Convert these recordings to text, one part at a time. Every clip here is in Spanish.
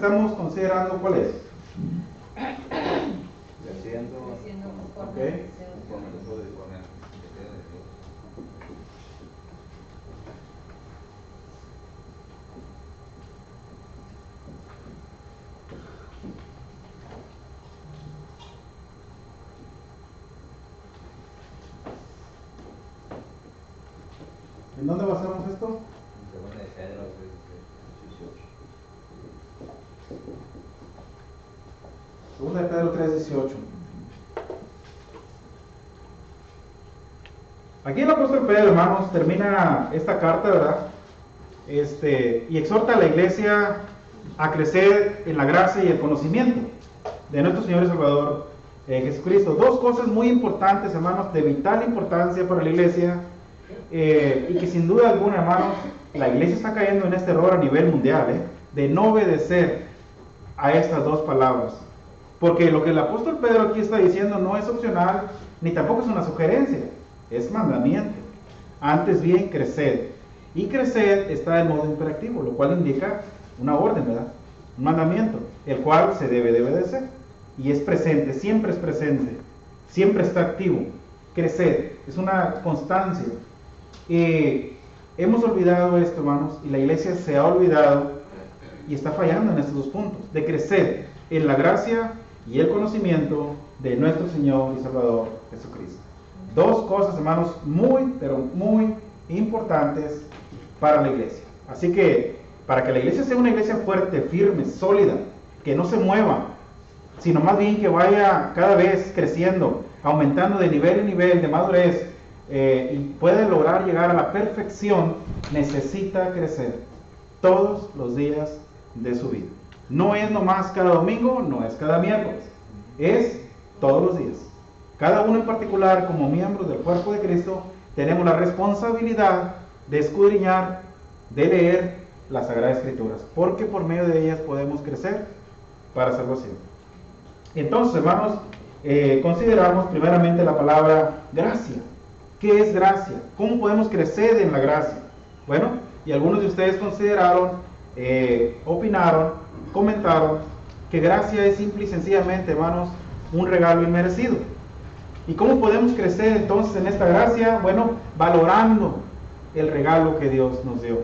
estamos considerando, ¿cuál es? Creciendo Ok. con el uso de con el deseo de Dios. ¿En dónde basamos esto? Segunda de Pedro 3:18. Segunda de Pedro 3:18. Aquí el apóstol Pedro, hermanos, termina esta carta, ¿verdad? Y exhorta a la iglesia a crecer en la gracia y el conocimiento de nuestro Señor y Salvador Jesucristo. Dos cosas muy importantes, hermanos, de vital importancia para la iglesia, y que sin duda alguna, hermanos, la iglesia está cayendo en este error a nivel mundial, de no obedecer a estas dos palabras. Porque lo que el apóstol Pedro aquí está diciendo no es opcional, ni tampoco es una sugerencia, es mandamiento. Antes bien, creced. Y crecer está en modo imperativo, lo cual indica una orden, ¿verdad? Un mandamiento, el cual se debe de obedecer. Y es presente, siempre está activo. Crecer, es una constancia. Hemos olvidado esto, hermanos, y la iglesia se ha olvidado y está fallando en estos dos puntos, de crecer en la gracia y el conocimiento de nuestro Señor y Salvador Jesucristo. Dos cosas, hermanos, muy, pero muy importantes para la iglesia. Así que, para que la iglesia sea una iglesia fuerte, firme, sólida, que no se mueva, sino más bien que vaya cada vez creciendo, aumentando de nivel en nivel, de madurez, y puede lograr llegar a la perfección, necesita crecer todos los días de su vida. No es nomás cada domingo, no es cada miércoles, es todos los días. Cada uno en particular, como miembros del cuerpo de Cristo, tenemos la responsabilidad de escudriñar, de leer las Sagradas Escrituras, porque por medio de ellas podemos crecer para salvación. Entonces, hermanos, consideramos primeramente la palabra gracia. ¿Qué es gracia? ¿Cómo podemos crecer en la gracia? Bueno, y algunos de ustedes consideraron, opinaron, comentaron que gracia es simple y sencillamente, hermanos, un regalo inmerecido. ¿Y cómo podemos crecer entonces en esta gracia? Bueno, valorando el regalo que Dios nos dio,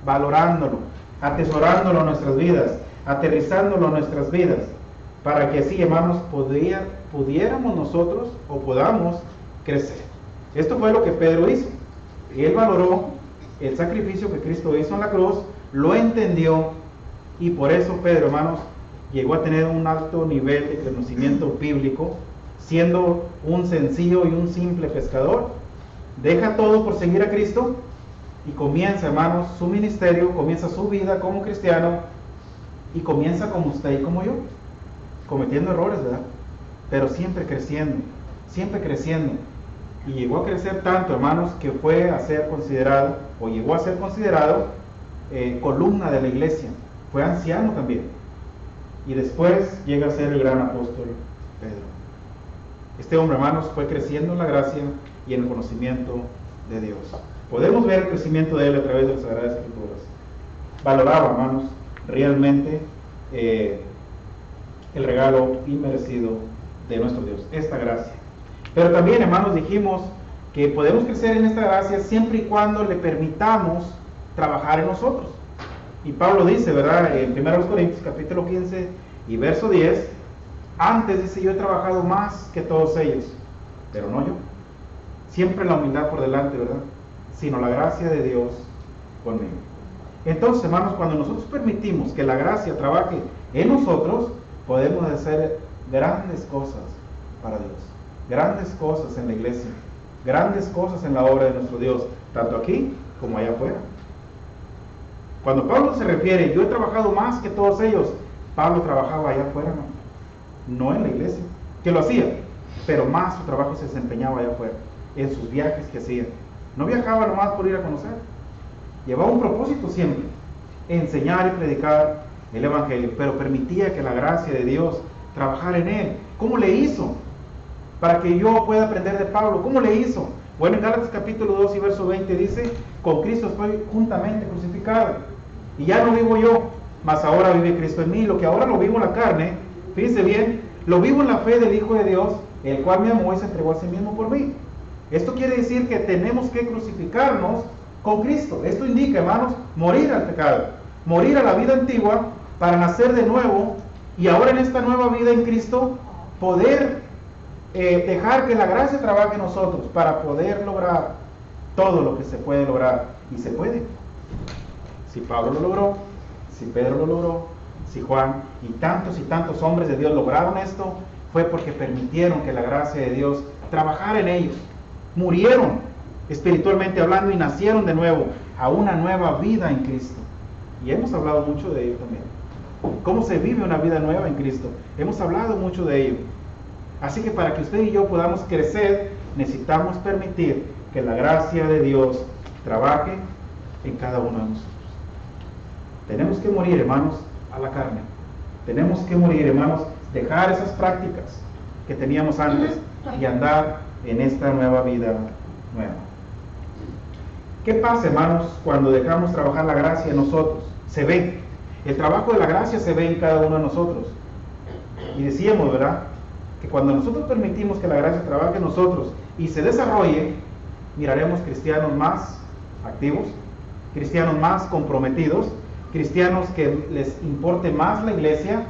valorándolo, atesorándolo en nuestras vidas, aterrizándolo en nuestras vidas, para que así, hermanos, pudiéramos nosotros o podamos crecer. Esto fue lo que Pedro hizo. Él valoró el sacrificio que Cristo hizo en la cruz, lo entendió, y por eso Pedro, hermanos, llegó a tener un alto nivel de conocimiento bíblico, siendo un sencillo y un simple pescador. Deja todo por seguir a Cristo y comienza, hermanos, su ministerio, comienza su vida como cristiano, y comienza como usted y como yo, cometiendo errores, ¿verdad? Pero siempre creciendo, y llegó a crecer tanto, hermanos, que fue a ser considerado, o llegó a ser considerado columna de la iglesia. Fue anciano también, y después llega a ser el gran apóstol Pedro. Este hombre, hermanos, fue creciendo en la gracia y en el conocimiento de Dios. Podemos ver el crecimiento de él a través de las Sagradas Escrituras. Valoraba, hermanos, realmente el regalo inmerecido de nuestro Dios, esta gracia. Pero también, hermanos, dijimos que podemos crecer en esta gracia siempre y cuando le permitamos trabajar en nosotros. Y Pablo dice, ¿verdad?, en 1 Corintios capítulo 15 y verso 10, antes dice: yo he trabajado más que todos ellos, pero no yo. Siempre la humildad por delante, ¿verdad? Sino la gracia de Dios conmigo. Entonces, hermanos, cuando nosotros permitimos que la gracia trabaje en nosotros, podemos hacer grandes cosas para Dios, grandes cosas en la iglesia, grandes cosas en la obra de nuestro Dios, tanto aquí como allá afuera. Cuando Pablo se refiere, yo he trabajado más que todos ellos, Pablo trabajaba allá afuera, no en la iglesia, que lo hacía, pero más su trabajo se desempeñaba allá afuera, en sus viajes que hacía. No viajaba nomás por ir a conocer, llevaba un propósito siempre: enseñar y predicar el evangelio, pero permitía que la gracia de Dios trabajara en él. ¿Cómo le hizo? Para que yo pueda aprender de Pablo. ¿Cómo le hizo? Bueno, en Gálatas capítulo 2 y verso 20 dice: con Cristo estoy juntamente crucificado, y ya no vivo yo, mas ahora vive Cristo en mí. Lo que ahora lo vivo en la carne, fíjense bien, lo vivo en la fe del Hijo de Dios, el cual me amó y se entregó a sí mismo por mí. Esto quiere decir que tenemos que crucificarnos con Cristo. Esto indica, hermanos, morir al pecado, morir a la vida antigua para nacer de nuevo, y ahora en esta nueva vida en Cristo poder dejar que la gracia trabaje en nosotros para poder lograr todo lo que se puede lograr. Y se puede. Si Pablo lo logró, si Pedro lo logró, si Juan y tantos hombres de Dios lograron esto, fue porque permitieron que la gracia de Dios trabajara en ellos. Murieron espiritualmente hablando y nacieron de nuevo a una nueva vida en Cristo. Y hemos hablado mucho de ello también. ¿Cómo se vive una vida nueva en Cristo? Hemos hablado mucho de ello. Así que para que usted y yo podamos crecer, necesitamos permitir que la gracia de Dios trabaje en cada uno de nosotros. Tenemos que morir, hermanos, a la carne. Tenemos que morir, hermanos, dejar esas prácticas que teníamos antes y andar en esta nueva vida nueva. ¿Qué pasa, hermanos, cuando dejamos trabajar la gracia en nosotros? Se ve. El trabajo de la gracia se ve en cada uno de nosotros. Y decíamos, ¿verdad?, que cuando nosotros permitimos que la gracia trabaje en nosotros y se desarrolle, miraremos cristianos más activos, cristianos más comprometidos, cristianos que les importe más la iglesia,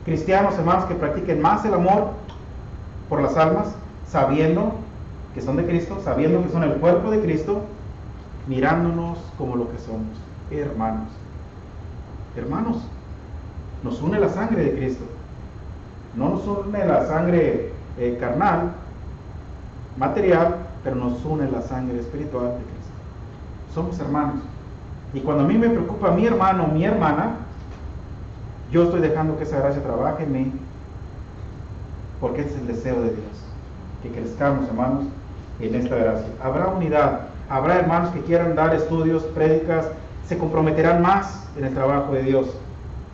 cristianos, hermanos, que practiquen más el amor por las almas, sabiendo que son de Cristo, sabiendo que son el cuerpo de Cristo, mirándonos como lo que somos, hermanos. Hermanos, nos une la sangre de Cristo. No nos une la sangre carnal, material, pero nos une la sangre espiritual de Cristo. Somos hermanos. Y cuando a mí me preocupa mi hermano o mi hermana, yo estoy dejando que esa gracia trabaje en mí, porque ese es el deseo de Dios, que crezcamos, hermanos, en esta gracia. Habrá unidad, habrá hermanos que quieran dar estudios, prédicas, se comprometerán más en el trabajo de Dios,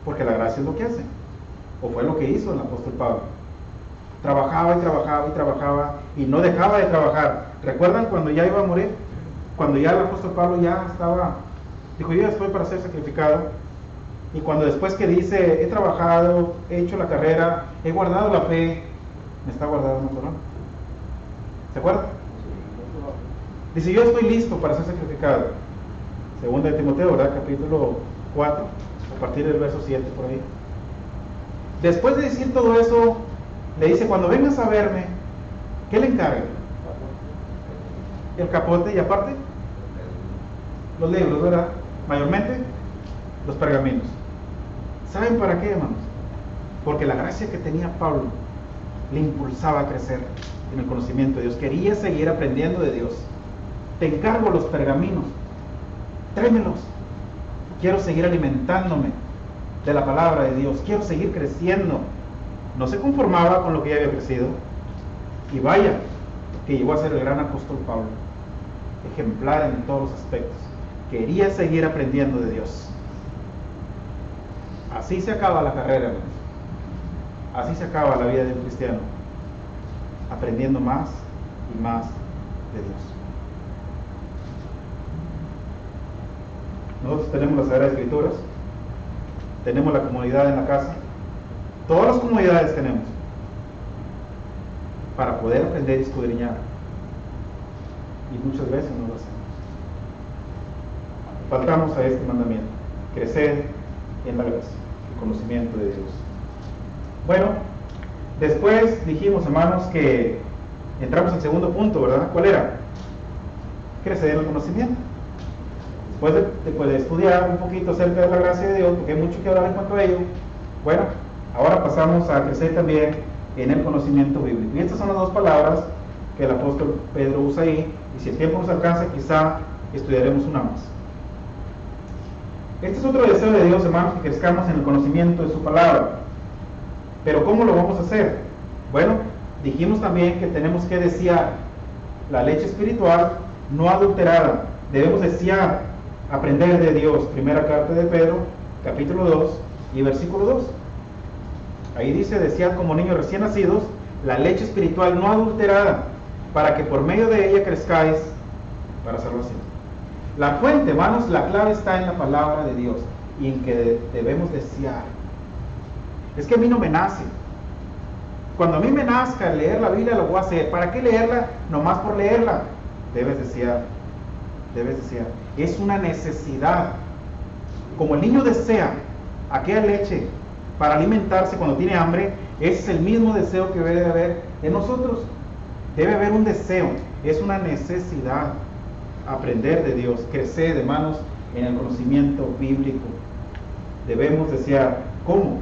porque la gracia es lo que hace, o fue lo que hizo el apóstol Pablo. Trabajaba y trabajaba y trabajaba y no dejaba de trabajar. ¿Recuerdan cuando ya iba a morir? Cuando ya el apóstol Pablo ya estaba, dijo, yo ya estoy para ser sacrificado. Y cuando después que dice, he trabajado, he hecho la carrera, he guardado la fe, me está guardando una corona. ¿Se acuerdan? Dice, yo estoy listo para ser sacrificado. Segunda de Timoteo, ¿verdad? Capítulo 4, a partir del verso 7 por ahí. Después de decir todo eso, le dice, cuando vengas a verme, ¿qué le encarga? El capote y aparte, los libros, ¿verdad? Mayormente, los pergaminos. ¿Saben para qué, hermanos? Porque la gracia que tenía Pablo le impulsaba a crecer en el conocimiento de Dios. Quería seguir aprendiendo de Dios. Te encargo los pergaminos, tráemelos. Quiero seguir alimentándome de la palabra de Dios. Quiero seguir creciendo. No se conformaba con lo que ya había crecido. Y vaya, que llegó a ser el gran apóstol Pablo, ejemplar en todos los aspectos. Quería seguir aprendiendo de Dios. Así se acaba la carrera, hermanos. Así se acaba la vida de un cristiano, aprendiendo más y más de Dios. Nosotros tenemos las Sagradas Escrituras, tenemos la comunidad en la casa, todas las comunidades tenemos, para poder aprender y escudriñar. Y muchas veces no lo hacemos. Faltamos a este mandamiento, crecer en la gracia, el conocimiento de Dios. Bueno, después dijimos, hermanos, que entramos al segundo punto, ¿verdad? ¿Cuál era? Crecer en el conocimiento. Después de estudiar un poquito acerca de la gracia de Dios, porque hay mucho que hablar en cuanto a ello, bueno, ahora pasamos a crecer también en el conocimiento bíblico. Y estas son las dos palabras que el apóstol Pedro usa ahí, y si el tiempo nos alcanza, quizá estudiaremos una más. Este es otro deseo de Dios, hermanos, que crezcamos en el conocimiento de su palabra. Pero ¿cómo lo vamos a hacer? Bueno, dijimos también que tenemos que desear la leche espiritual no adulterada. Debemos desear aprender de Dios. Primera carta de Pedro, capítulo 2 y versículo 2. Ahí dice, desead como niños recién nacidos la leche espiritual no adulterada, para que por medio de ella crezcáis para salvación. La fuente, hermanos, la clave está en la palabra de Dios. y en que debemos desear. Es que a mí no me nace. Cuando a mí me nazca leer la Biblia, lo voy a hacer. ¿Para qué leerla? Nomás por leerla. Debes desear. Debes desear. Es una necesidad. Como el niño desea aquella leche para alimentarse cuando tiene hambre, ese es el mismo deseo que debe haber en nosotros. Debe haber un deseo. Es una necesidad. Aprender de Dios, crecer, hermanos, en el conocimiento bíblico. Debemos desear. ¿Cómo?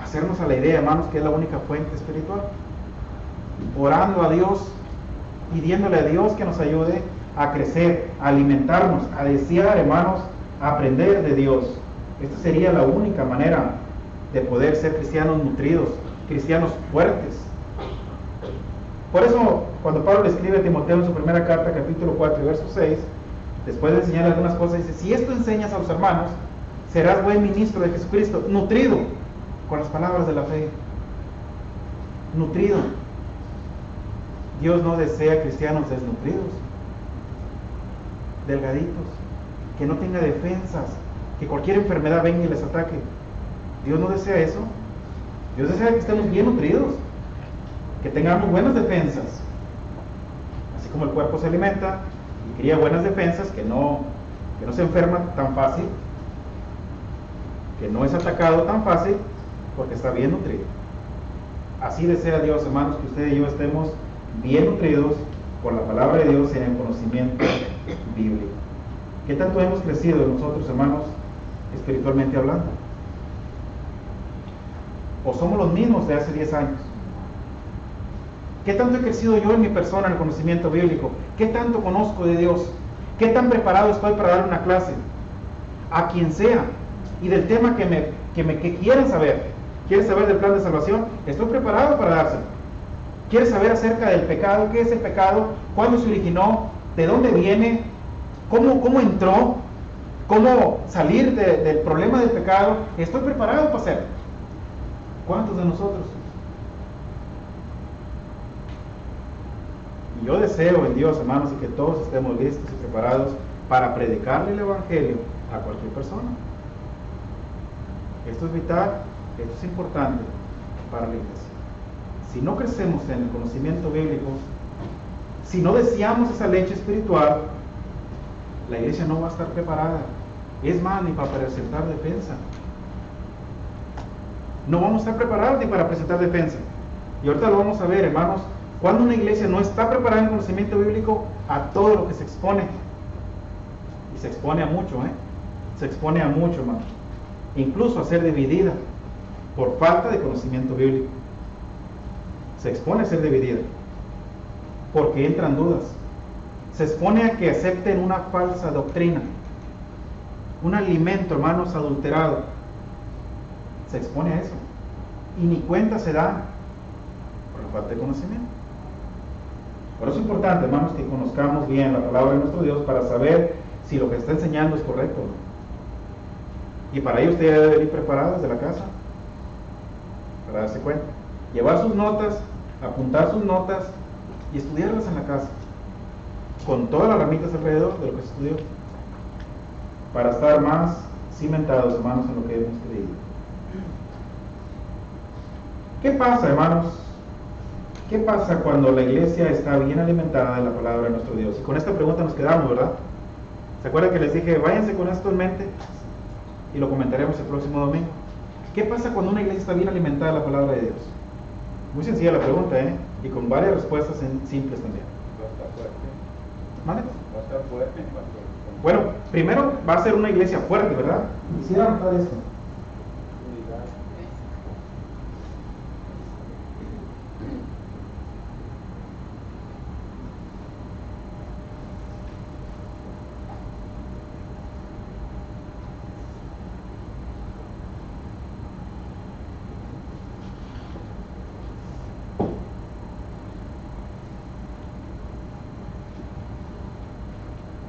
Hacernos a la idea, hermanos, que es la única fuente espiritual. Orando a Dios, pidiéndole a Dios que nos ayude a crecer, a alimentarnos, a desear, hermanos, a aprender de Dios. Esta sería la única manera de poder ser cristianos nutridos, cristianos fuertes. Por eso, cuando Pablo le escribe a Timoteo en su primera carta, capítulo 4, verso 6, después de enseñar algunas cosas, dice: si esto enseñas a los hermanos, serás buen ministro de Jesucristo, nutrido con las palabras de la fe. Nutrido. Dios no desea cristianos desnutridos, delgaditos, que no tenga defensas, que cualquier enfermedad venga y les ataque. Dios no desea eso. Dios desea que estemos bien nutridos, que tengamos buenas defensas. Así como el cuerpo se alimenta y cría buenas defensas, que no se enferma tan fácil, que no es atacado tan fácil, porque está bien nutrido. Así desea Dios, hermanos, que usted y yo estemos bien nutridos por la palabra de Dios en el conocimiento bíblico. ¿Qué tanto hemos crecido nosotros, hermanos, espiritualmente hablando? ¿O somos los mismos de hace 10 años? ¿Qué tanto he crecido yo en mi persona en el conocimiento bíblico? ¿Qué tanto conozco de Dios? ¿Qué tan preparado estoy para dar una clase? A quien sea. Y del tema que quieran saber. ¿Quieres saber del plan de salvación? Estoy preparado para dárselo. ¿Quieres saber acerca del pecado? ¿Qué es el pecado? ¿Cuándo se originó? ¿De dónde viene? ¿Cómo entró? ¿Cómo salir del problema del pecado? Estoy preparado para hacerlo. ¿Cuántos de nosotros? Y yo deseo en Dios, hermanos, y que todos estemos listos y preparados para predicarle el Evangelio a cualquier persona. Esto es vital, esto es importante para la iglesia. Si no crecemos en el conocimiento bíblico, si no deseamos esa leche espiritual, la iglesia no va a estar preparada. Es más, ni para presentar defensa. No vamos a estar preparados ni para presentar defensa. Y ahorita lo vamos a ver, hermanos, cuando una iglesia no está preparada en el conocimiento bíblico, a todo lo que se expone. Y se expone a mucho, se expone a mucho, hermanos. Incluso a ser dividida por falta de conocimiento bíblico. Se expone a ser dividida porque entran dudas. Se expone a que acepten una falsa doctrina, un alimento, hermanos, adulterado. Se expone a eso y ni cuenta se da por la falta de conocimiento. Por eso es importante, hermanos, que conozcamos bien la palabra de nuestro Dios para saber si lo que está enseñando es correcto o no. Y para ello usted debe venir preparado desde la casa para darse cuenta, llevar sus notas, apuntar sus notas y estudiarlas en la casa con todas las ramitas alrededor de lo que se estudió, para estar más cimentados, hermanos, en lo que hemos creído. ¿Qué pasa, hermanos? ¿Qué pasa cuando la iglesia está bien alimentada en la palabra de nuestro Dios? Y con esta pregunta nos quedamos, ¿verdad? ¿Se acuerdan que les dije, váyanse con esto en mente? Y lo comentaremos el próximo domingo. ¿Qué pasa cuando una iglesia está bien alimentada en la palabra de Dios? Muy sencilla la pregunta, y con varias respuestas simples también. No está fuerte. ¿Vale? No está fuerte. Bueno, primero va a ser una iglesia fuerte, ¿verdad? Quisiera anotar esto.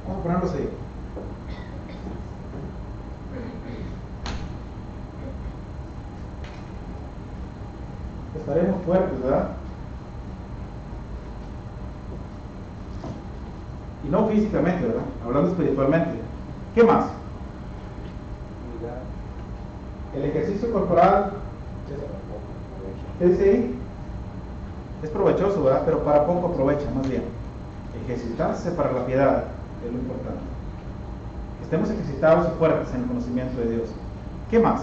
Vamos a ponerlos ahí. Estaremos fuertes, ¿verdad? Y no físicamente, ¿verdad? Hablando espiritualmente. ¿Qué más? El ejercicio corporal, ¿qué dice ahí? Es provechoso, ¿verdad? Pero para poco aprovecha, más bien. Ejercitarse para la piedad es lo importante. Que estemos ejercitados y fuertes en el conocimiento de Dios. ¿Qué más?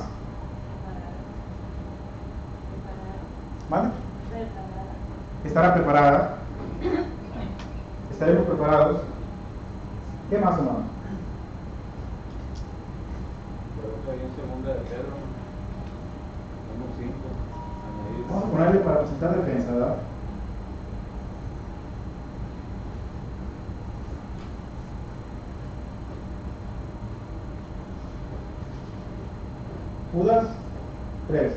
¿Vale? Estará preparada. Estaremos preparados. ¿Qué más, hermano? Creo que ahí en segunda de Pedro, 1:5, añadir. Vamos a ponerle para presentar defensa, ¿verdad? Judas 3.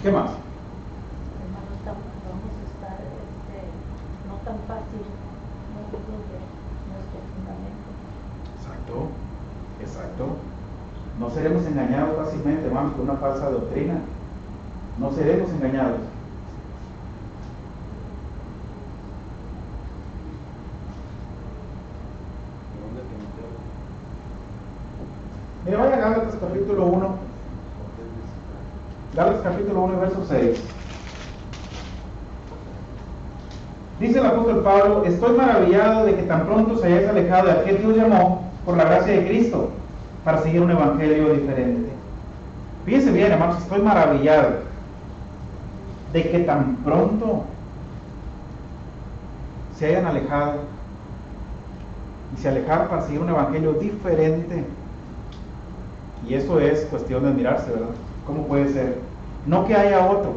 ¿Qué más? Hermanos, vamos a estar no tan fácil, no lejos de nuestro fundamento. Exacto, exacto. No seremos engañados fácilmente, hermanos, con una falsa doctrina. No seremos engañados. Segunda Timoteo. Mira, vaya a Gálatas capítulo 1. Gálatas capítulo 1, verso 6. Dice el apóstol Pablo: estoy maravillado de que tan pronto se hayáis alejado de aquel que os llamó por la gracia de Cristo para seguir un evangelio diferente. Fíjense bien, hermanos, estoy maravillado de que tan pronto se hayan alejado y se alejaron para seguir un evangelio diferente. Y eso es cuestión de admirarse, ¿verdad? ¿Cómo puede ser? No que haya otro,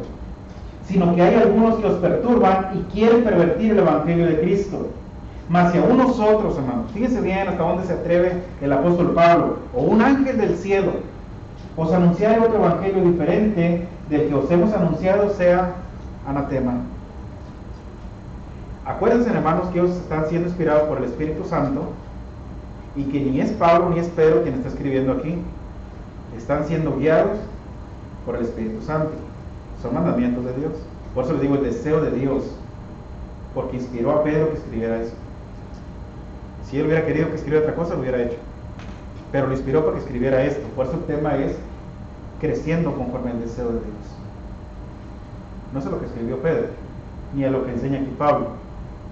sino que hay algunos que os perturban y quieren pervertir el evangelio de Cristo. Mas si aún nosotros, hermanos, fíjense bien hasta dónde se atreve el apóstol Pablo, o un ángel del cielo, os anunciar otro evangelio diferente del que os hemos anunciado, sea anatema. Acuérdense, hermanos, que ellos están siendo inspirados por el Espíritu Santo y que ni es Pablo ni es Pedro quien está escribiendo aquí. Están siendo guiados por el Espíritu Santo. Son mandamientos de Dios. Por eso les digo el deseo de Dios, porque inspiró a Pedro que escribiera eso. Si él hubiera querido que escribiera otra cosa, lo hubiera hecho, pero lo inspiró para que escribiera esto. Por eso el tema es creciendo conforme al deseo de Dios. No es a lo que escribió Pedro, ni a lo que enseña aquí Pablo.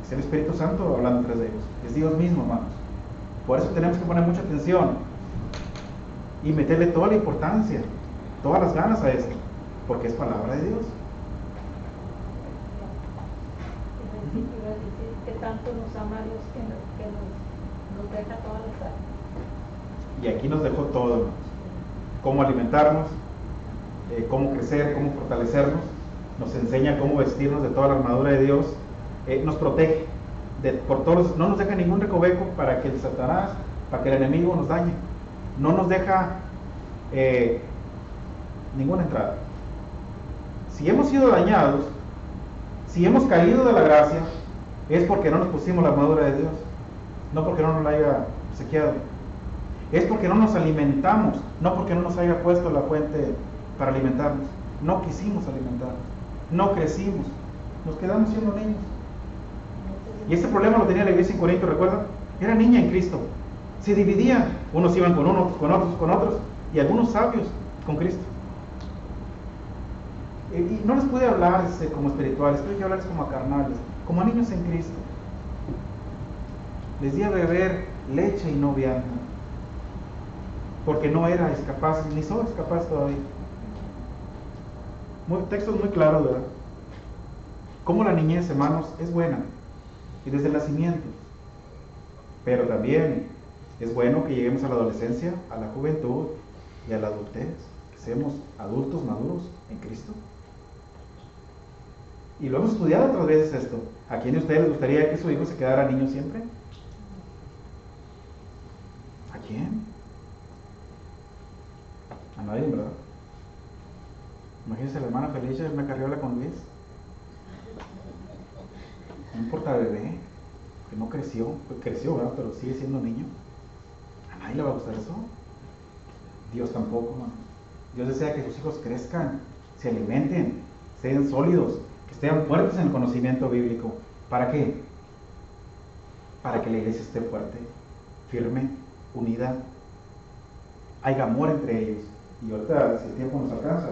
Es el Espíritu Santo hablando entre ellos. Es Dios mismo, hermanos. Por eso tenemos que poner mucha atención y meterle toda la importancia, todas las ganas a esto, porque es palabra de Dios. Iba a decir que tanto nos ama Dios que nos deja todas las áreas. Y aquí nos dejó todo, hermanos. Cómo alimentarnos, cómo crecer, cómo fortalecernos. Nos enseña cómo vestirnos de toda la armadura de Dios. Nos protege por todos, no nos deja ningún recoveco para que el Satanás, para que el enemigo nos dañe. No nos deja ninguna entrada. Si hemos sido dañados, si hemos caído de la gracia, es porque no nos pusimos la armadura de Dios, no porque no nos la haya obsequiado. Es porque no nos alimentamos, no porque no nos haya puesto la fuente para alimentarnos. No quisimos alimentarnos, no crecimos, nos quedamos siendo niños. Y ese problema lo tenía la iglesia en Corinto, ¿recuerdan? Era niña en Cristo. Se dividían, unos iban con unos, con otros, y algunos sabios con Cristo. Y no les pude hablar como espirituales, tuve que hablarles como a carnales, como a niños en Cristo. Les di a beber leche y no vianda, porque no era capaz, ni soy capaz todavía. Textos muy claros, ¿verdad? Como la niñez, hermanos, es buena, y desde el nacimiento, pero también es bueno que lleguemos a la adolescencia, a la juventud y a la adultez, que seamos adultos maduros en Cristo. Y lo hemos estudiado otras veces esto. ¿A quién de ustedes les gustaría que su hijo se quedara niño siempre? ¿A quién? A nadie, ¿verdad? Imagínense la hermana Felicia en una carriola con Luis. No importa bebé, que no creció, pues creció, ¿verdad? Pero sigue siendo niño. ¿A nadie le va a gustar eso? Dios tampoco, hermano. Dios desea que sus hijos crezcan, se alimenten, sean sólidos, que estén fuertes en el conocimiento bíblico. ¿Para qué? Para que la iglesia esté fuerte, firme, unida. hay amor entre ellos. Y ahorita, si el tiempo nos alcanza,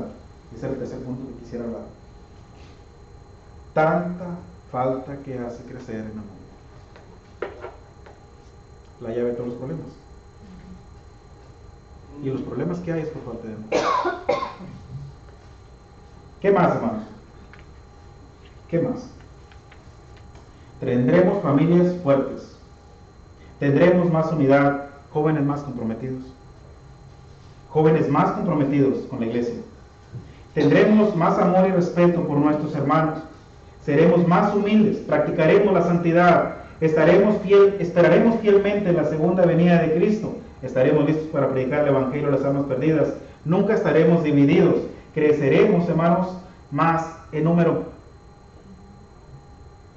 ese es el tercer punto que quisiera hablar. Tanta falta que hace crecer en amor. La llave de todos los problemas. Y los problemas que hay es por falta de amor. ¿Qué más, hermanos? ¿Qué más? Tendremos familias fuertes. Tendremos más unidad, jóvenes más comprometidos. Jóvenes más comprometidos con la iglesia. Tendremos más amor y respeto por nuestros hermanos. Seremos más humildes, practicaremos la santidad, esperaremos fielmente en la segunda venida de Cristo. Estaremos listos para predicar el Evangelio a las almas perdidas. Nunca estaremos divididos. Creceremos, hermanos, más en número.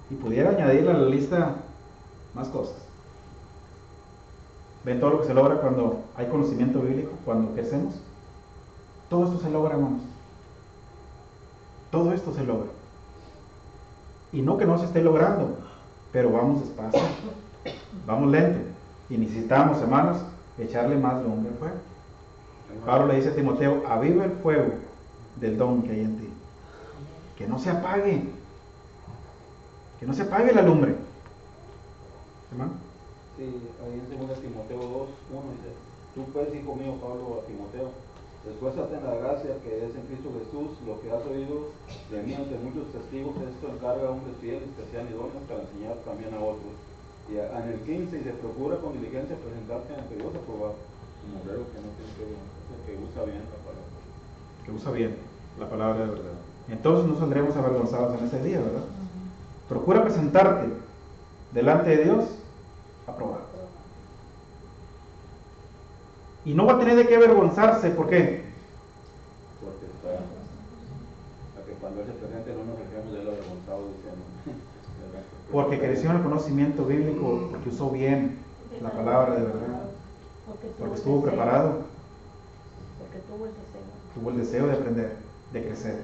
Y pudiera añadirle a la lista más cosas. ¿Ven todo lo que se logra cuando hay conocimiento bíblico? Cuando crecemos. Todo esto se logra, hermanos. Todo esto se logra. Y no que no se esté logrando, pero vamos despacio. Vamos lento. Y necesitamos, hermanos, echarle más lumbre al fuego. Pablo le dice a Timoteo: aviva el fuego del don que hay en ti. Que no se apague. Que no se apague la lumbre. ¿Hermano? Sí, ahí en 2 Timoteo 2:1 dice: tú pues, hijo mío, Pablo, a Timoteo, esfuérzate en la gracia que es en Cristo Jesús. Lo que has oído de mí ante muchos testigos, esto encarga a hombres fieles que sean idóneos para enseñar también a otros. Y en el 15 dice: procura con diligencia presentarte ante Dios aprobado, como obrero que no tiene que ver, que usa bien la palabra. Que usa bien la palabra de verdad. Entonces no saldremos avergonzados en ese día, ¿verdad? Procura presentarte delante de Dios aprobado. Y no va a tener de qué avergonzarse. ¿Por qué? Porque está, para que cuando Él se presente no nos dejemos de él avergonzados diciendo. Porque creció en el conocimiento bíblico, porque usó bien la palabra de verdad, porque estuvo preparado, porque tuvo el deseo de aprender, de crecer.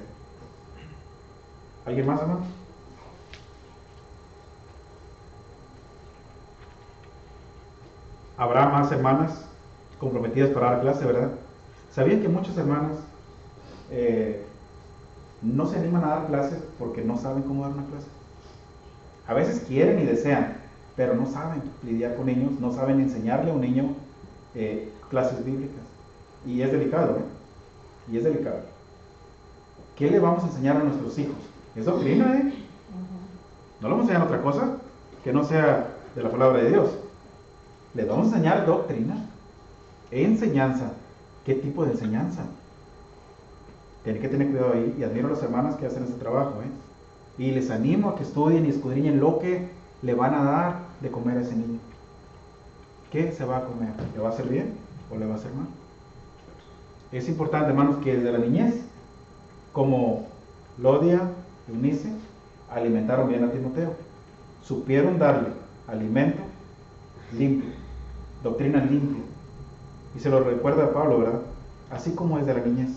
¿Alguien más, hermano? Habrá más hermanas comprometidas para dar clase, ¿verdad? ¿Sabían que muchas hermanas no se animan a dar clases porque no saben cómo dar una clase? A veces quieren y desean, pero no saben lidiar con niños, no saben enseñarle a un niño clases bíblicas. Y es delicado, ¿eh? Y es delicado. ¿Qué le vamos a enseñar a nuestros hijos? Es doctrina, ¿eh? No le vamos a enseñar otra cosa que no sea de la palabra de Dios. Le vamos a enseñar doctrina, enseñanza. ¿Qué tipo de enseñanza? Tienen que tener cuidado ahí, y admiro a las hermanas que hacen ese trabajo, ¿eh? Y les animo a que estudien y escudriñen lo que le van a dar de comer a ese niño. ¿Qué se va a comer? ¿Le va a hacer bien o le va a hacer mal? Es importante, hermanos, que desde la niñez, como Lodia y Eunice, alimentaron bien a Timoteo. Supieron darle alimento limpio, doctrina limpia. Y se lo recuerda a Pablo, ¿verdad? Así como desde la niñez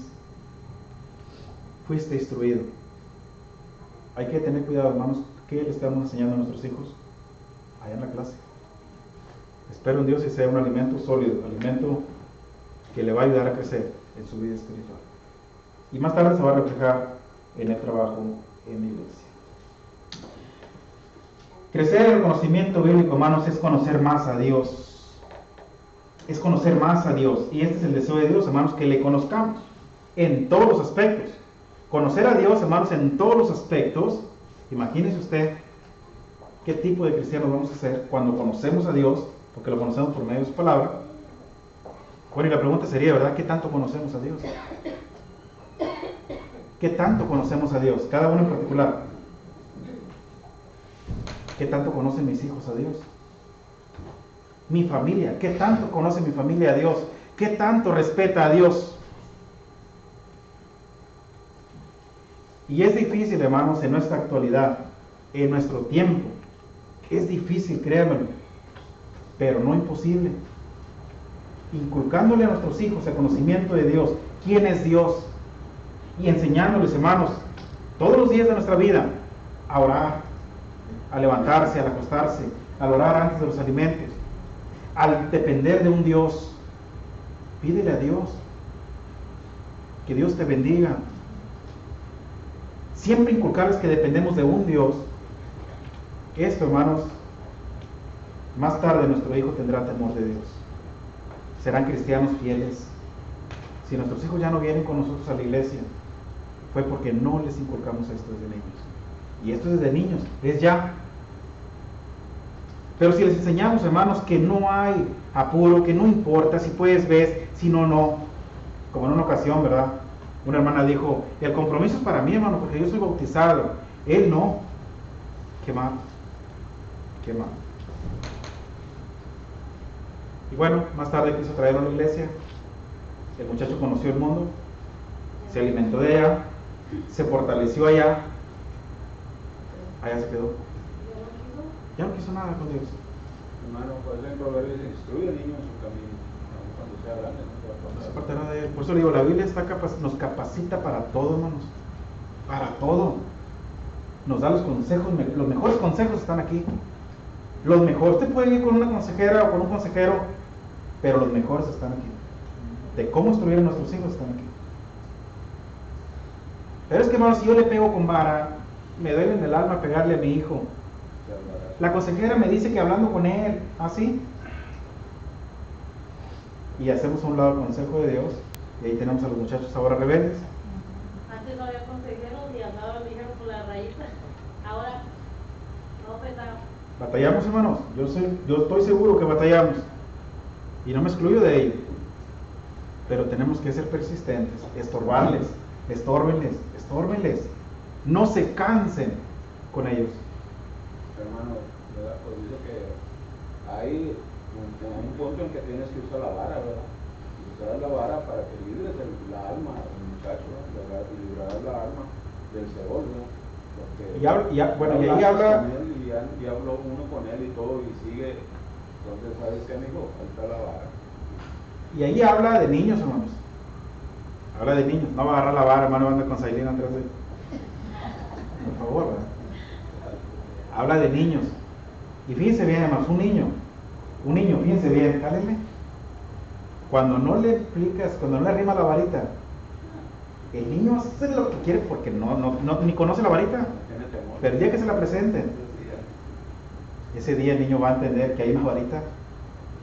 fuiste instruido. Hay que tener cuidado, hermanos, ¿qué le estamos enseñando a nuestros hijos allá en la clase? Espero en Dios que sea un alimento sólido, alimento que le va a ayudar a crecer en su vida espiritual. Y más tarde se va a reflejar en el trabajo en la iglesia. Crecer en el conocimiento bíblico, hermanos, es conocer más a Dios. Es conocer más a Dios. Y este es el deseo de Dios, hermanos, que le conozcamos en todos los aspectos. Conocer a Dios, hermanos, en todos los aspectos. Imagínese usted qué tipo de cristianos vamos a ser cuando conocemos a Dios, porque lo conocemos por medio de su palabra. Bueno, y la pregunta sería, ¿verdad? ¿Qué tanto conocemos a Dios? ¿Qué tanto conocemos a Dios? Cada uno en particular. ¿Qué tanto conocen mis hijos a Dios? Mi familia, ¿qué tanto conoce mi familia a Dios? ¿Qué tanto respeta a Dios? Y es difícil, hermanos, en nuestra actualidad, en nuestro tiempo. Es difícil, créanmelo, pero no imposible. Inculcándole a nuestros hijos el conocimiento de Dios, quién es Dios, y enseñándoles, hermanos, todos los días de nuestra vida, a orar, a levantarse, al acostarse, al orar antes de los alimentos, al depender de un Dios Pídele a Dios. Que Dios te bendiga. Siempre inculcarles que dependemos de un Dios. Esto, hermanos, más tarde nuestro hijo tendrá temor de Dios. Serán cristianos fieles. Si nuestros hijos ya no vienen con nosotros a la iglesia, fue porque no les inculcamos esto desde niños. Y esto es desde niños, es ya. Pero si les enseñamos, hermanos, que no hay apuro, que no importa, si puedes, ves, si no, no. Como en una ocasión, ¿verdad? Una hermana dijo, el compromiso es para mí, hermano, porque yo soy bautizado. Él no. Qué mal. Qué mal. Y bueno, más tarde quiso traerlo a la iglesia. El muchacho conoció el mundo, se alimentó de allá, se fortaleció allá. Allá se quedó. Ya no quiso nada con Dios. Hermano, por eso en Proverbios dice, instruye al niño en su camino, aun cuando sea grande, no se va a No se pasar. apartará de él. Por eso le digo, la Biblia nos capacita para todo, hermanos. Para todo. Nos da los consejos, los mejores consejos están aquí. Los mejores. Usted puede ir con una consejera o con un consejero, pero los mejores están aquí. De cómo instruir a nuestros hijos están aquí. Pero es que, hermanos, si yo le pego con vara, me duele en el alma pegarle a mi hijo. La consejera me dice que hablando con él, así. Y hacemos a un lado el consejo de Dios. Y ahí tenemos a los muchachos ahora rebeldes. Antes no había consejeros y andaban dijeron por la raíz. Ahora no petamos. Batallamos, hermanos. Yo estoy seguro que batallamos. Y no me excluyo de ello. Pero tenemos que ser persistentes, estorbarles, estórbenles. No se cansen con ellos. Hermano, ¿verdad? Pues dice que hay un punto en que tienes que usar la vara, ¿verdad? Usar la vara para que libres la alma del muchacho, ¿verdad? Y librarás la alma del Seol, ¿verdad? Porque Y ahí habla. con él y habló uno con él y todo y sigue. Entonces, ¿sabes qué, amigo? Ahí está la vara. Y ahí habla de niños, hermanos. Habla de niños. No va a agarrar la vara, hermano, anda con Sailina atrás de él. Por favor, ¿verdad? Habla de niños. Y fíjense bien, hermanos, un niño, fíjense bien, jálenme. Cuando no le explicas, cuando no le arrima la varita, el niño hace lo que quiere porque ni conoce la varita. Tiene temor. Pero el día que se la presenten, ese día el niño va a entender que hay una varita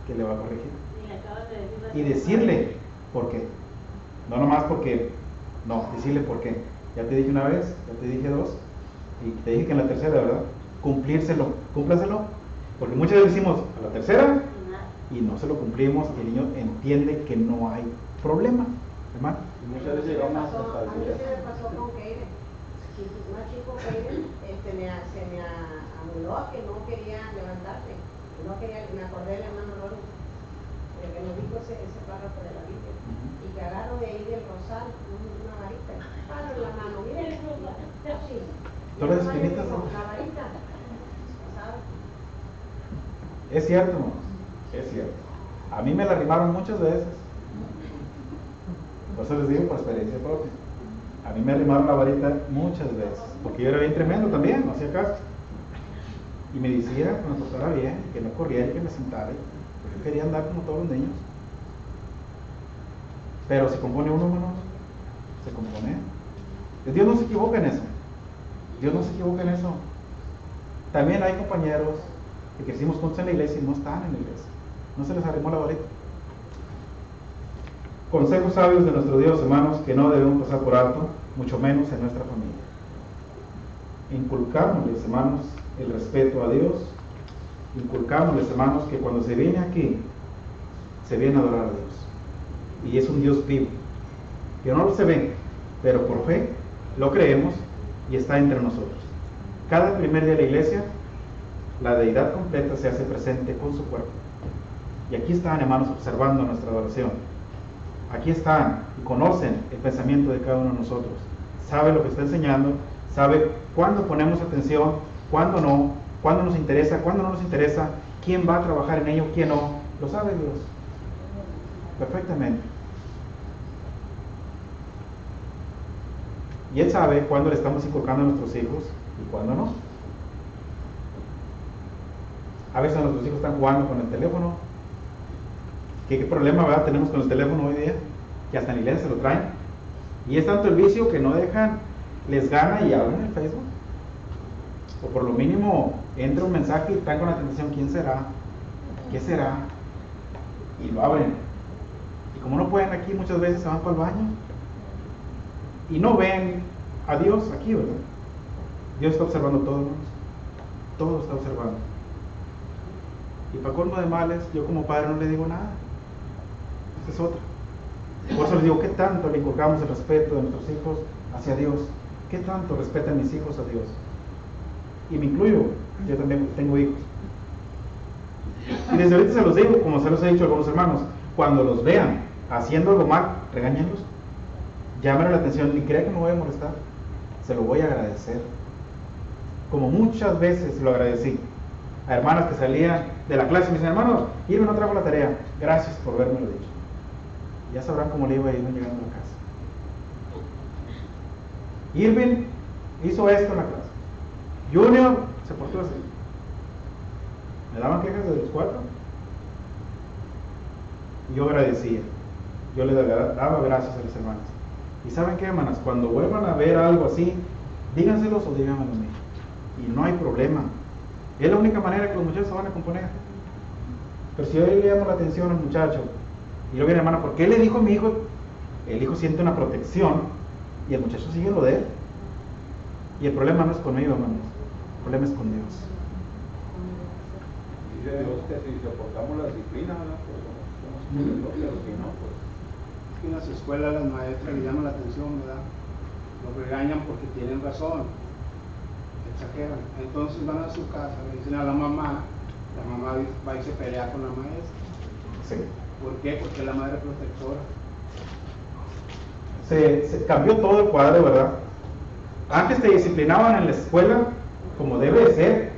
que le va a corregir. Y le acabas de decir la Y decirle por qué. No nomás porque, no, decirle por qué. Ya te dije una vez, ya te dije dos, y te dije que en la tercera, ¿verdad? Cúmplaselo. Porque muchas veces decimos a la tercera y no se lo cumplimos y el niño entiende que no hay problema, hermano. Y muchas veces llegamos hasta A mí el se me pasó con Keire. Más chico Keire, se me anuló que no quería levantarse. No quería, me acordé del hermano Ronnie, que nos dijo ese párrafo de la Biblia. Y que agarro de ahí del rosal una varita. Palo en la mano, miren, así. Todas las espinitas, ¿no? La varita. ¿Sabes? Es cierto, hermanos, es cierto. A mí me la arrimaron muchas veces. Por eso les digo por experiencia propia. A mí me arrimaron la varita muchas veces. Porque yo era bien tremendo también, no hacía caso. Y me decía que me portara bien, que no corriera y que me sentara. Porque yo quería andar como todos los niños. Pero se compone uno, hermanos. Se compone. Dios no se equivoca en eso. Dios no se equivoca en eso. También hay compañeros que crecimos juntos en la iglesia y no están en la iglesia. No se les arrimó la varita. Consejos sabios de nuestro Dios, hermanos, que no debemos pasar por alto, mucho menos en nuestra familia. Inculcámosles, hermanos, el respeto a Dios. Inculcámosles, hermanos, que cuando se viene aquí, se viene a adorar a Dios. Y es un Dios vivo, que no se ve, pero por fe lo creemos y está entre nosotros. Cada primer día de la iglesia, la deidad completa se hace presente con su cuerpo. Y aquí están, hermanos, observando nuestra adoración. Aquí están y conocen el pensamiento de cada uno de nosotros. Sabe lo que está enseñando, sabe cuándo ponemos atención, cuándo no, cuándo nos interesa, cuándo no nos interesa, quién va a trabajar en ello, quién no. Lo sabe Dios perfectamente. Y Él sabe cuándo le estamos inculcando a nuestros hijos y cuándo no. A veces nuestros hijos están jugando con el teléfono. ¿Qué problema, verdad, tenemos con el teléfono hoy día? Que hasta en la iglesia se lo traen. Y es tanto el vicio que no dejan, les gana y abren el Facebook. O por lo mínimo entra un mensaje y están con la tentación, ¿quién será? ¿Qué será? Y lo abren. Y como no pueden aquí, muchas veces se van para el baño. Y no ven a Dios aquí, ¿verdad? Dios está observando todo, hermanos. Todo está observando. Y para colmo de males, yo como padre no le digo nada. Esa es otra. Por eso les digo, ¿qué tanto le inculcamos el respeto de nuestros hijos hacia Dios? ¿Qué tanto respetan mis hijos a Dios? Y me incluyo, yo también tengo hijos. Y desde ahorita se los digo, como se los he dicho a algunos hermanos, cuando los vean haciendo algo mal, regáñenlos. Llámenle la atención, ni crea que me voy a molestar. Se lo voy a agradecer. Como muchas veces lo agradecí a hermanas que salían de la clase y me dicen, hermano, Irving no trajo la tarea. Gracias por haberme lo dicho. Ya sabrán cómo le iba a ir llegando a la casa. Irving hizo esto en la clase. Junior se portó así. Me daban quejas de los 4. Y yo agradecía. Yo le daba gracias a las hermanas. ¿Y saben qué, hermanas? Cuando vuelvan a ver algo así, díganselos o díganmelo a mí. Y no hay problema. Es la única manera que los muchachos se van a componer. Pero si yo le llamo la atención al muchacho, y luego viene, hermana, ¿por qué le dijo a mi hijo? El hijo siente una protección y el muchacho sigue lo de él. Y el problema no es conmigo, hermanos. El problema es con Dios. Dice Dios que si soportamos la disciplina, ¿verdad? Pues somos pero si no, pues. En las escuelas las maestras le llaman la atención, ¿verdad? Los regañan porque tienen razón, exageran. Entonces van a su casa, le dicen a la mamá va y se pelea con la maestra. Sí. ¿Por qué? Porque es la madre protectora. Se cambió todo el cuadro, ¿verdad? Antes te disciplinaban en la escuela como debe de ser.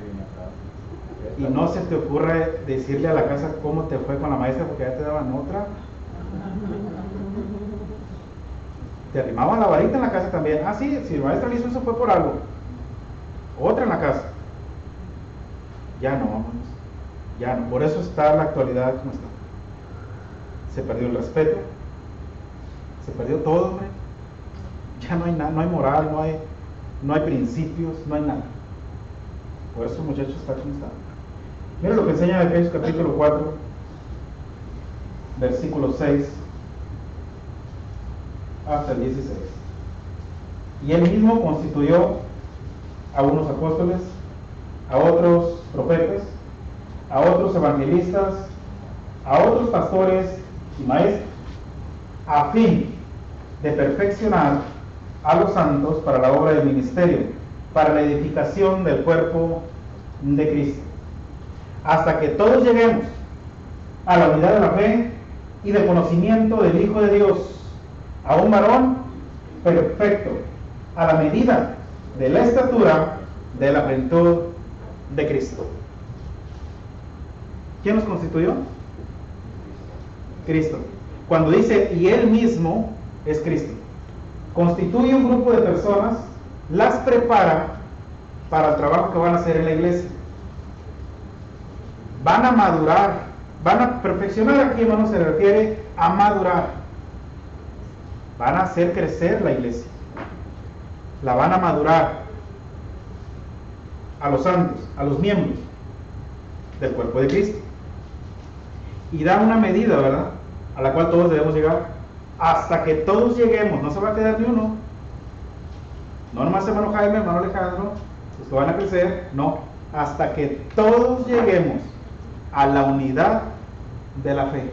Y no se te ocurre decirle a la casa cómo te fue con la maestra porque ya te daban otra. Te arrimaban la varita en la casa también. Ah, sí, si el maestro le hizo eso fue por algo. Otra en la casa. Ya no, vámonos. Ya no. Por eso está la actualidad como está. Se perdió el respeto. Se perdió todo, hombre. Ya no hay nada, no hay moral, no hay principios, no hay nada. Por eso, muchachos, está como está. Mira lo que enseña Efesios capítulo 4, versículo 6 hasta el 16. Y él mismo constituyó a unos apóstoles, a otros profetas, a otros evangelistas, a otros pastores y maestros, a fin de perfeccionar a los santos para la obra del ministerio, para la edificación del cuerpo de Cristo, hasta que todos lleguemos a la unidad de la fe y del conocimiento del Hijo de Dios, a un varón perfecto, a la medida de la estatura de la plenitud de Cristo. ¿Quién nos constituyó? Cristo. Cuando dice y Él mismo, es Cristo. Constituye un grupo de personas, las prepara para el trabajo que van a hacer en la iglesia. Van a madurar, van a perfeccionar. Aquí, hermano, se refiere a madurar. Van a hacer crecer la iglesia. La van a madurar a los santos, a los miembros del cuerpo de Cristo. Y da una medida, ¿verdad?, a la cual todos debemos llegar. Hasta que todos lleguemos, no se va a quedar ni uno. No nomás hermano Jaime, hermano Alejandro, los que van a crecer, no. Hasta que todos lleguemos a la unidad de la fe.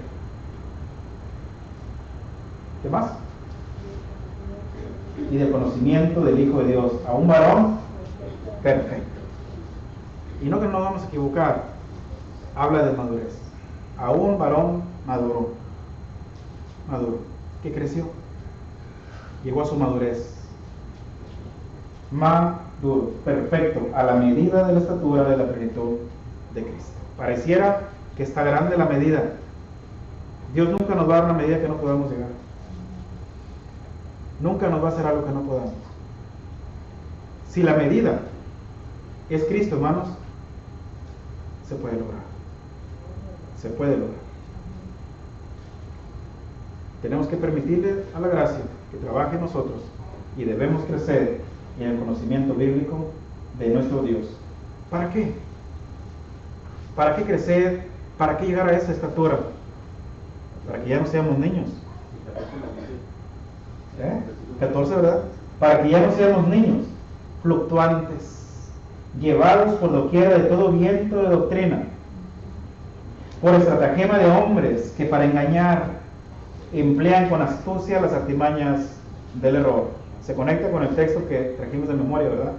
¿Qué más? Y del conocimiento del Hijo de Dios, a un varón perfecto. Y no que no nos vamos a equivocar, habla de madurez. A un varón maduro, que creció, llegó a su madurez, maduro, perfecto, a la medida de la estatura de la plenitud de Cristo. Pareciera que está grande la medida. Dios nunca nos va a dar una medida que no podamos llegar. Nunca nos va a hacer algo que no podamos. Si la medida es Cristo, hermanos, se puede lograr. Se puede lograr. Tenemos que permitirle a la gracia que trabaje en nosotros y debemos crecer en el conocimiento bíblico de nuestro Dios. ¿Para qué? ¿Para qué crecer? ¿Para qué llegar a esa estatura? Para que ya no seamos niños. 14, ¿verdad? Para que ya no seamos niños fluctuantes, llevados por doquiera de todo viento de doctrina, por estratagema de hombres que para engañar emplean con astucia las artimañas del error. Se conecta con el texto que trajimos de memoria, ¿verdad?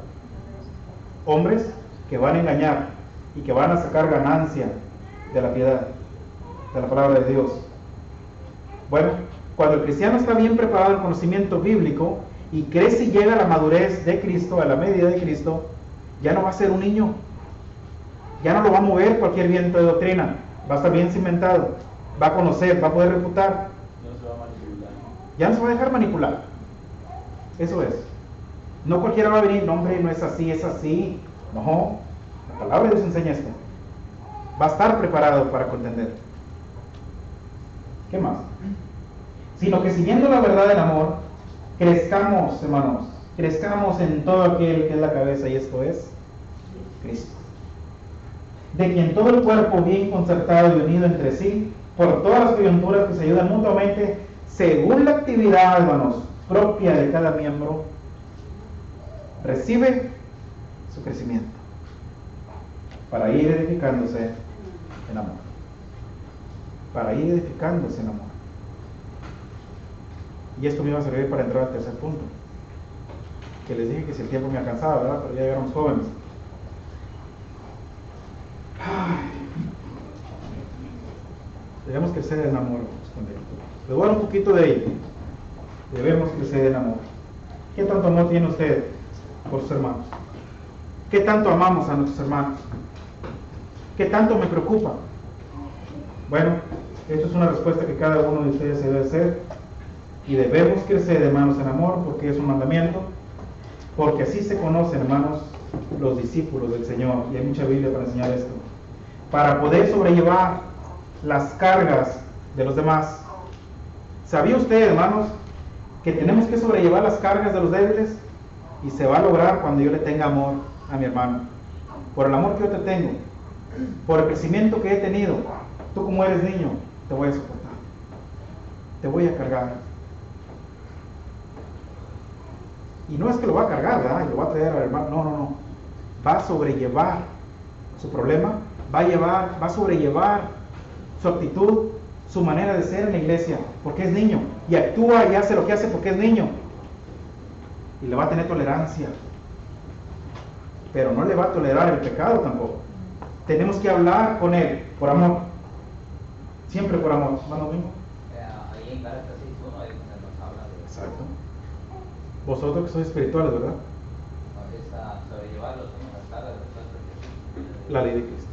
Hombres que van a engañar y que van a sacar ganancia de la piedad, de la palabra de Dios. Bueno, cuando el cristiano está bien preparado en el conocimiento bíblico y crece y llega a la madurez de Cristo, a la medida de Cristo, ya no va a ser un niño, ya no lo va a mover cualquier viento de doctrina, va a estar bien cimentado, va a conocer, va a poder refutar, ya no se va a dejar manipular. Eso es. No cualquiera va a venir, no hombre, no es así, es así. No, la palabra de Dios enseña esto. Va a estar preparado para contender. ¿Qué más? Sino que siguiendo la verdad del amor, crezcamos, hermanos, crezcamos en todo aquel que es la cabeza, y esto es Cristo, de quien todo el cuerpo bien concertado y unido entre sí, por todas las coyunturas que se ayudan mutuamente, según la actividad, hermanos, propia de cada miembro, recibe su crecimiento para ir edificándose en amor. Para ir edificándose en amor. Y esto me iba a servir para entrar al tercer punto, que les dije que si el tiempo me alcanzaba, ¿verdad? Pero ya llegaron los jóvenes. Debemos crecer en amor también. Les voy a dar un poquito de ello. Debemos crecer en amor. ¿Qué tanto amor tiene usted por sus hermanos? ¿Qué tanto amamos a nuestros hermanos? ¿Qué tanto me preocupa? Bueno, esto es una respuesta que cada uno de ustedes se debe hacer. Y debemos crecer, hermanos, en amor, porque es un mandamiento, porque así se conocen, hermanos, los discípulos del Señor, y hay mucha Biblia para enseñar esto, para poder sobrellevar las cargas de los demás. ¿Sabía usted, hermanos, que tenemos que sobrellevar las cargas de los débiles? Y se va a lograr cuando yo le tenga amor a mi hermano, por el amor que yo te tengo, por el crecimiento que he tenido. Tú, como eres niño, te voy a soportar, te voy a cargar. Y no es que lo va a cargar, ¿verdad? Y lo va a traer al hermano. No. Va a sobrellevar su problema, va a sobrellevar su actitud, su manera de ser en la iglesia, porque es niño. Y actúa y hace lo que hace porque es niño. Y le va a tener tolerancia. Pero no le va a tolerar el pecado tampoco. Tenemos que hablar con él por amor. Siempre por amor. ¿Hermano mío? Ahí en Gálatas 6:1 nos habla de... Exacto. Vosotros que sois espirituales, ¿verdad? Sobrellevarlos en las cargas de la ley de Cristo.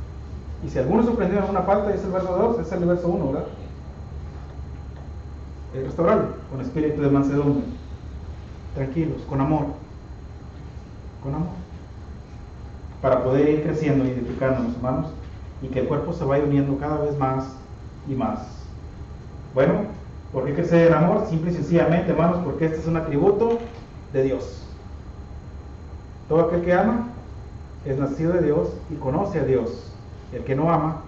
Y si alguno sorprendió en alguna falta, es el verso 2, es el verso 1, ¿verdad? Restaurarlo con espíritu de mansedumbre, tranquilos, con amor, para poder ir creciendo y edificándonos, hermanos, y que el cuerpo se vaya uniendo cada vez más y más. Bueno, ¿por qué crecer en amor? Simple y sencillamente, hermanos, porque este es un atributo de Dios. Todo aquel que ama es nacido de Dios y conoce a Dios. El que no ama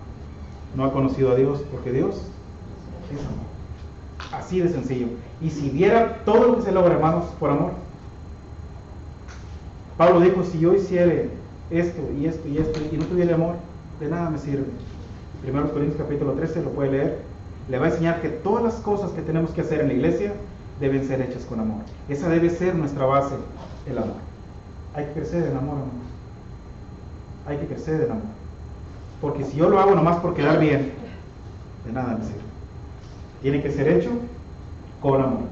no ha conocido a Dios, porque Dios es amor. Así de sencillo. Y si viera todo lo que se logra, hermanos, por amor. Pablo dijo, si yo hiciera esto y esto y esto y no tuviera amor, de nada me sirve. 1 Corintios capítulo 13, lo puede leer. Le va a enseñar que todas las cosas que tenemos que hacer en la iglesia deben ser hechas con amor. Esa debe ser nuestra base, el amor. Hay que crecer en amor, hermanos. Hay que crecer en amor. Porque si yo lo hago nomás por quedar bien, de nada me sirve. Tiene que ser hecho con amor.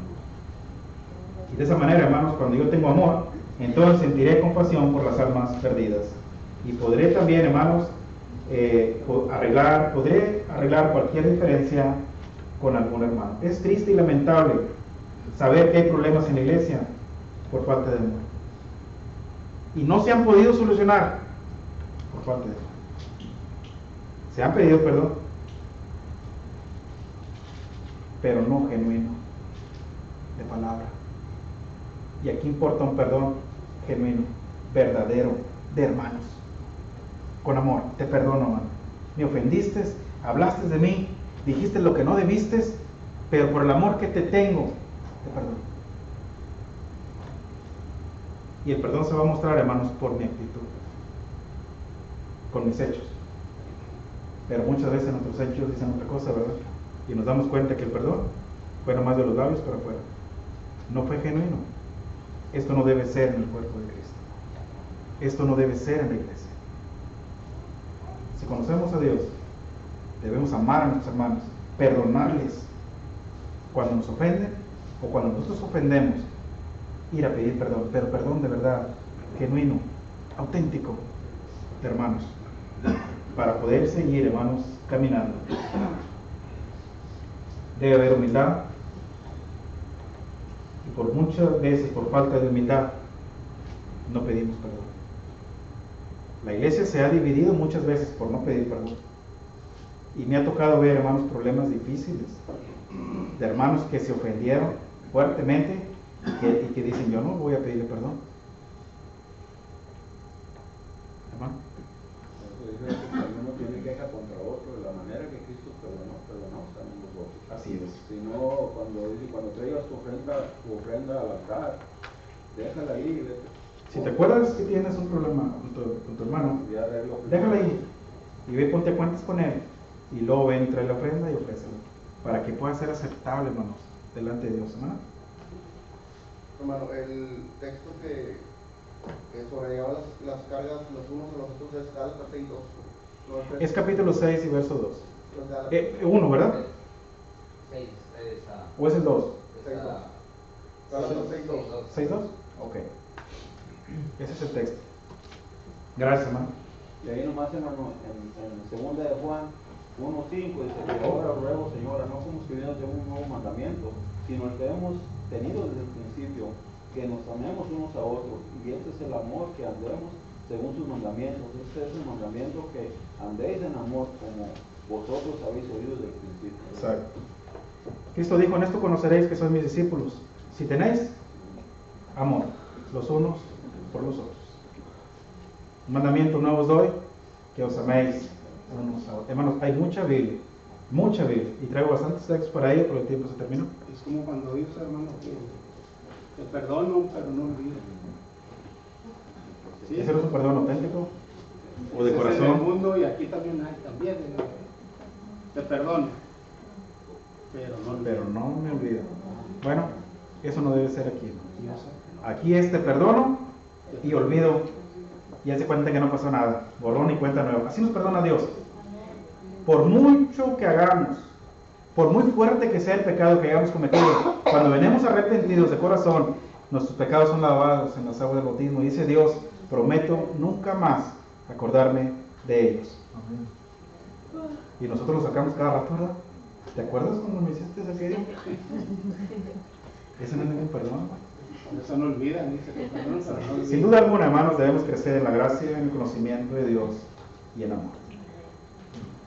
Y de esa manera, hermanos, cuando yo tengo amor, entonces sentiré compasión por las almas perdidas. Y podré también, hermanos, podré arreglar cualquier diferencia con algún hermano. Es triste y lamentable saber que hay problemas en la iglesia por falta de amor. Y no se han podido solucionar por falta de amor. Se han pedido perdón, pero no genuino. de palabra. Y aquí importa un perdón genuino, verdadero, de hermanos. Con amor, te perdono, hermano. Me ofendiste, hablaste de mí, dijiste lo que no debiste, pero por el amor que te tengo, te perdono. Y el perdón se va a mostrar, hermanos, por mi actitud, con mis hechos. Pero muchas veces nuestros hechos dicen otra cosa, ¿verdad? Y nos damos cuenta que el perdón fue nomás de los labios para afuera. No fue genuino. Esto no debe ser en el cuerpo de Cristo. Esto no debe ser en la iglesia. Si conocemos a Dios, debemos amar a nuestros hermanos, perdonarles cuando nos ofenden o cuando nosotros ofendemos, ir a pedir perdón, pero perdón de verdad, genuino, auténtico, de hermanos, para poder seguir, hermanos, caminando. Debe haber humildad, y por muchas veces, por falta de humildad, no pedimos perdón. La iglesia se ha dividido muchas veces por no pedir perdón. Y me ha tocado ver, hermanos, problemas difíciles de hermanos que se ofendieron fuertemente y que dicen, yo no voy a pedirle perdón. Hermano. Uno tiene queja contra otro de la manera que Cristo perdonamos también nosotros. Así es. Si no, cuando traigas tu ofrenda al altar, déjala ahí y vete. Si te acuerdas que tienes un problema con tu hermano, déjala ahí y ve, ponte a cuentas con él, y luego ven y trae la ofrenda y ofrécela, para que pueda ser aceptable, hermanos, delante de Dios, hermano. Hermano, el texto que sobrelleva las cargas los unos a los otros es Gálatas 6:2. Es capítulo 6 y verso 2. 1, ¿verdad? 6, ¿O es el 2? Gálatas 6:2. ¿6-2? Ok. Ese es el texto. Gracias, hermano. Y ahí nomás, hermano, en segunda de Juan 1:5 dice que ahora ruego, Señora, no como escribiendo de un nuevo mandamiento, sino el que hemos tenido desde el principio, que nos amemos unos a otros, y este es el amor, que andemos según sus mandamientos. Este es el mandamiento, que andéis en amor como vosotros habéis oído desde el principio. Exacto. Cristo dijo, en esto conoceréis que sois mis discípulos, si tenéis amor los unos por los otros. Un mandamiento nuevo os doy, que os améis unos a otros. Hermanos, hay mucha Biblia, y traigo bastantes textos para ello, pero el tiempo se terminó. Es como cuando dices, hermano, que te perdono, pero no olvido. ¿Sí? ¿Ese no es un perdón auténtico? ¿O de Ese corazón? es en el mundo, y aquí también hay, te perdono, pero no olvido. Pero no me olvido. Bueno, eso no debe ser aquí, ¿no? Aquí es te perdono y olvido, y hace cuenta que no pasó nada, borrón y cuenta nueva. Así nos perdona Dios. Por mucho que hagamos, por muy fuerte que sea el pecado que hayamos cometido, cuando venimos arrepentidos de corazón, nuestros pecados son lavados en las aguas del bautismo. Y dice Dios, prometo nunca más acordarme de ellos. Y nosotros lo sacamos cada rato, ¿verdad? ¿Te acuerdas cuando me hiciste aquello? Ese no es ningún perdón. Eso no olvidan, dice que perdón, pero no olvidan. Sin duda alguna, hermanos, debemos crecer en la gracia, en el conocimiento de Dios y en amor.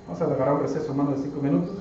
Vamos a dejar un receso, hermanos, de 5 minutos.